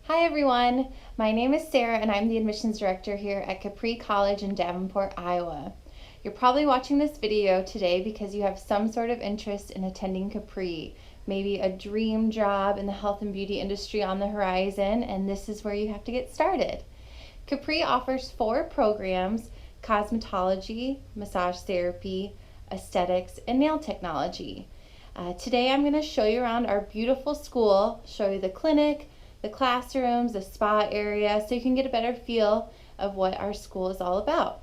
Hi everyone, my name is Sarah and I'm the admissions director here at Capri College in Davenport, Iowa. You're probably watching this video today because you have some sort of interest in attending Capri, maybe a dream job in the health and beauty industry on the horizon, and this is where you have to get started. Capri offers 4 programs: cosmetology, massage therapy, aesthetics, and nail technology. Today I'm going to show you around our beautiful school, show you the clinic, the classrooms, the spa area, so you can get a better feel of what our school is all about.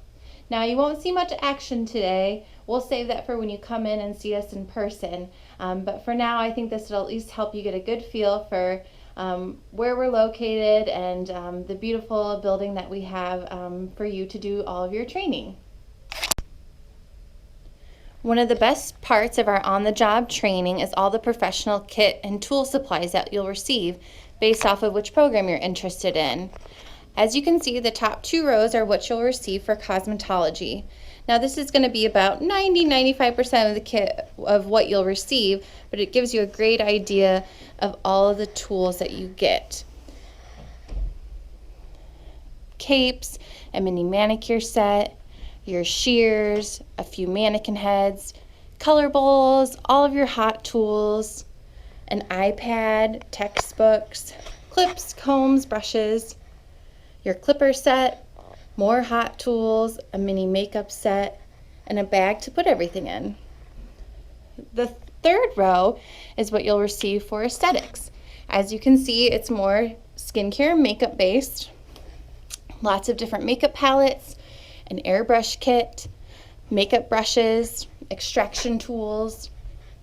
Now, you won't see much action today. We'll save that for when you come in and see us in person. But for now, I think this will at least help you get a good feel for where we're located and the beautiful building that we have for you to do all of your training. One of the best parts of our on-the-job training is all the professional kit and tool supplies that you'll receive based off of which program you're interested in. As you can see, the top 2 rows are what you'll receive for cosmetology. Now this is going to be about 90-95% of the kit of what you'll receive, but it gives you a great idea of all of the tools that you get. Capes, a mini manicure set, your shears, a few mannequin heads, color bowls, all of your hot tools, an iPad, textbooks, clips, combs, brushes, your clipper set, more hot tools, a mini makeup set, and a bag to put everything in. The 3rd row is what you'll receive for aesthetics. As you can see, it's more skincare and makeup based, lots of different makeup palettes, an airbrush kit, makeup brushes, extraction tools,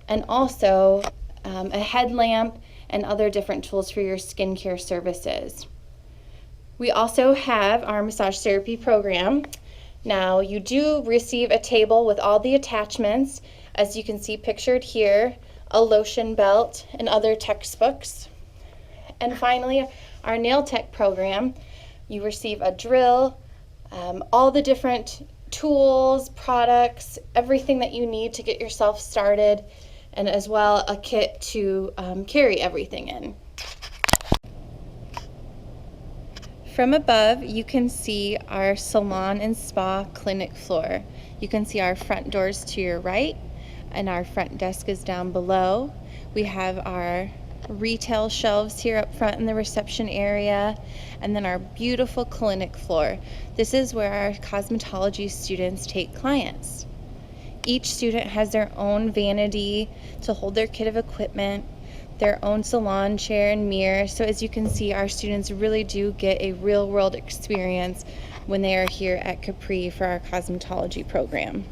and also a headlamp and other different tools for your skincare services. We also have our massage therapy program. Now you do receive a table with all the attachments, as you can see pictured here, a lotion belt and other textbooks. And finally, our nail tech program, you receive a drill, all the different tools, products, everything that you need to get yourself started, and as well a kit to carry everything in. From above, you can see our salon and spa clinic floor. You can see our front doors to your right, and our front desk is down below. We have our retail shelves here up front in the reception area, and then our beautiful clinic floor. This is where our cosmetology students take clients. Each student has their own vanity to hold their kit of equipment, their own salon chair and mirror. So as you can see, our students really do get a real-world experience when they are here at Capri for our cosmetology program.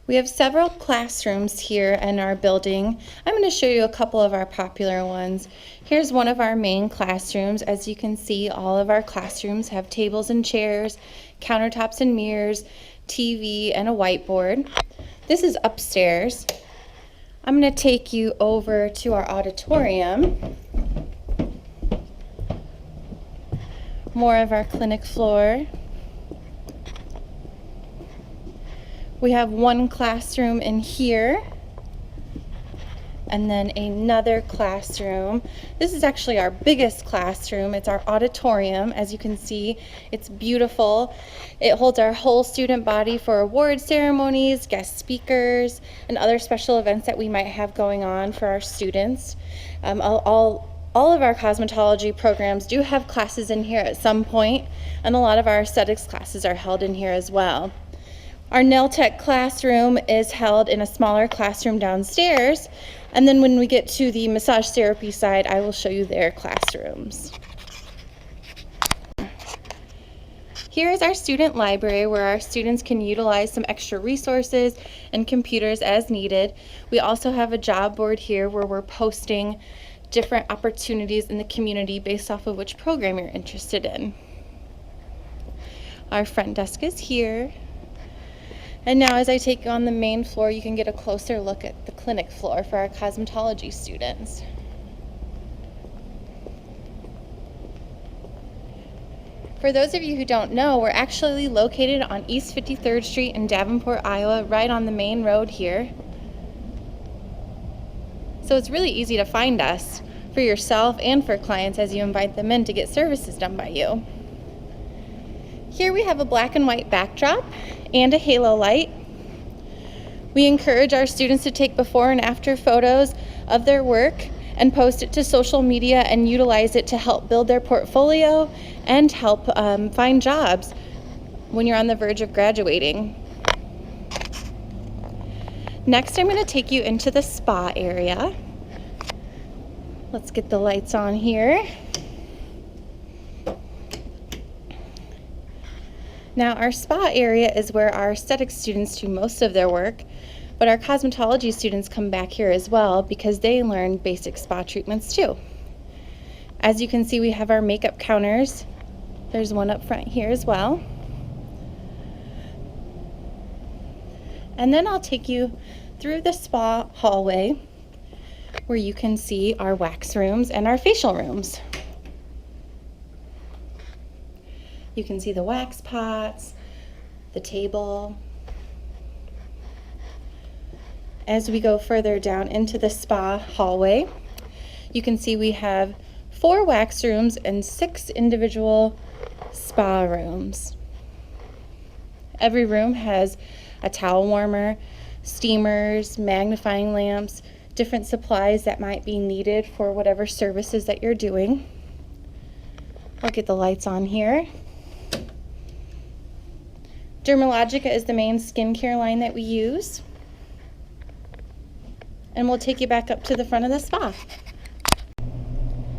We have several classrooms here in our building. I'm going to show you a couple of our popular ones. Here's one of our main classrooms. As you can see, all of our classrooms have tables and chairs, countertops and mirrors, TV, and a whiteboard. This is upstairs. I'm going to take you over to our auditorium. More of our clinic floor. We have one classroom in here, and then another classroom. This is actually our biggest classroom. It's our auditorium. As you can see, it's beautiful. It holds our whole student body for award ceremonies, guest speakers, and other special events that we might have going on for our students. All of our cosmetology programs do have classes in here at some point, and a lot of our aesthetics classes are held in here as well. Our nail tech classroom is held in a smaller classroom downstairs, and then when we get to the massage therapy side, I will show you their classrooms. Here is our student library where our students can utilize some extra resources and computers as needed. We also have a job board here where we're posting different opportunities in the community based off of which program you're interested in. Our front desk is here. And now as I take you on the main floor, you can get a closer look at the clinic floor for our cosmetology students. For those of you who don't know, we're actually located on East 53rd Street in Davenport, Iowa, right on the main road here. So it's really easy to find us for yourself and for clients as you invite them in to get services done by you. Here we have a black and white backdrop and a halo light. We encourage our students to take before and after photos of their work and post it to social media and utilize it to help build their portfolio and help find jobs when you're on the verge of graduating. Next, I'm going to take you into the spa area. Let's get the lights on here. Now, our spa area is where our aesthetic students do most of their work, but our cosmetology students come back here as well because they learn basic spa treatments too. As you can see, we have our makeup counters. There's one up front here as well. And then I'll take you through the spa hallway where you can see our wax rooms and our facial rooms. You can see the wax pots, the table. As we go further down into the spa hallway, you can see we have 4 wax rooms and 6 individual spa rooms. Every room has a towel warmer, steamers, magnifying lamps, different supplies that might be needed for whatever services that you're doing. I'll get the lights on here. Dermalogica is the main skincare line that we use. And we'll take you back up to the front of the spa.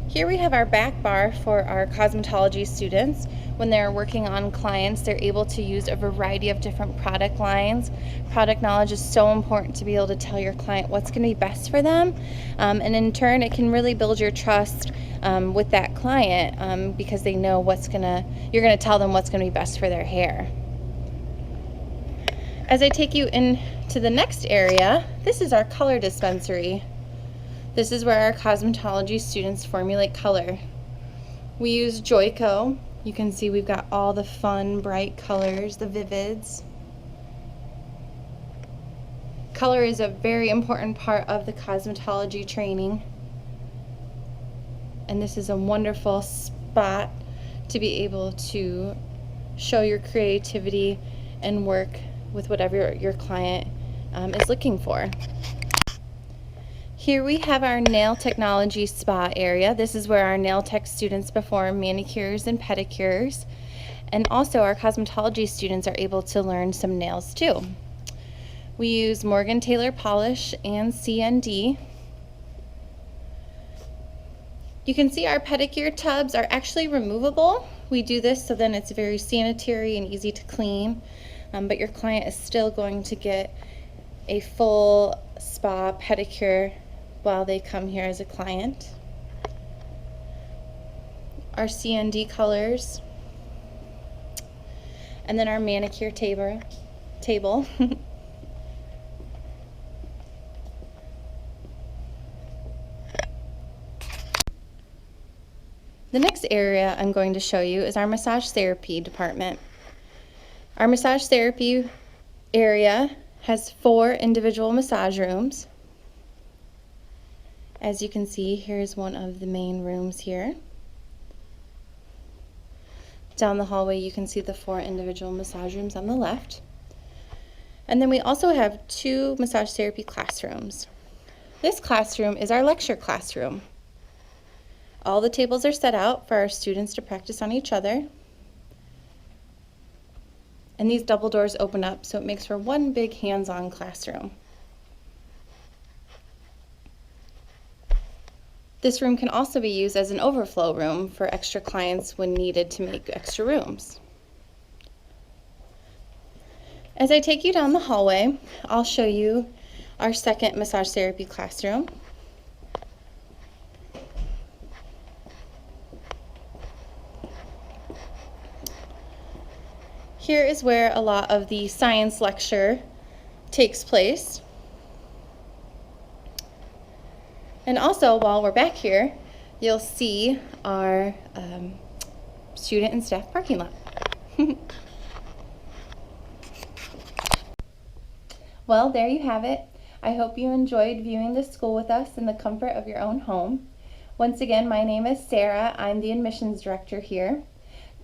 Here we have our back bar for our cosmetology students. When they're working on clients, they're able to use a variety of different product lines. Product knowledge is so important to be able to tell your client what's going to be best for them. And in turn, it can really build your trust with that client because they know you're going to tell them what's going to be best for their hair. As I take you into the next area, this is our color dispensary. This is where our cosmetology students formulate color. We use Joico. You can see we've got all the fun, bright colors, the vivids. Color is a very important part of the cosmetology training. And this is a wonderful spot to be able to show your creativity and work with whatever your client is looking for. Here we have our nail technology spa area. This is where our nail tech students perform manicures and pedicures. And also our cosmetology students are able to learn some nails too. We use Morgan Taylor polish and CND. You can see our pedicure tubs are actually removable. We do this so then it's very sanitary and easy to clean. But your client is still going to get a full spa pedicure while they come here as a client. Our CND colors, and then our manicure table. The next area I'm going to show you is our massage therapy department. Our massage therapy area has 4 individual massage rooms. As you can see, here's one of the main rooms here. Down the hallway you can see the 4 individual massage rooms on the left. And then we also have 2 massage therapy classrooms. This classroom is our lecture classroom. All the tables are set out for our students to practice on each other. And these double doors open up, so it makes for one big hands-on classroom. This room can also be used as an overflow room for extra clients when needed to make extra rooms. As I take you down the hallway, I'll show you our second massage therapy classroom. Here is where a lot of the science lecture takes place. And also, while we're back here, you'll see our student and staff parking lot. Well, there you have it. I hope you enjoyed viewing this school with us in the comfort of your own home. Once again, my name is Sarah. I'm the admissions director here.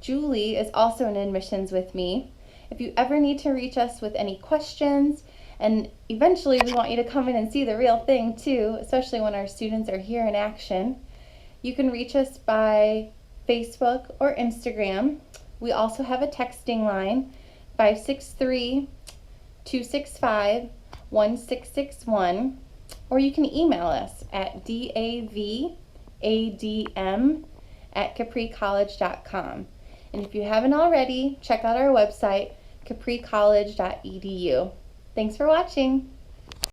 Julie is also in admissions with me. If you ever need to reach us with any questions, and eventually we want you to come in and see the real thing too, especially when our students are here in action, you can reach us by Facebook or Instagram. We also have a texting line, 563-265-1661, or you can email us at davadm@capricollege.com. And if you haven't already, check out our website, capricollege.edu. Thanks for watching.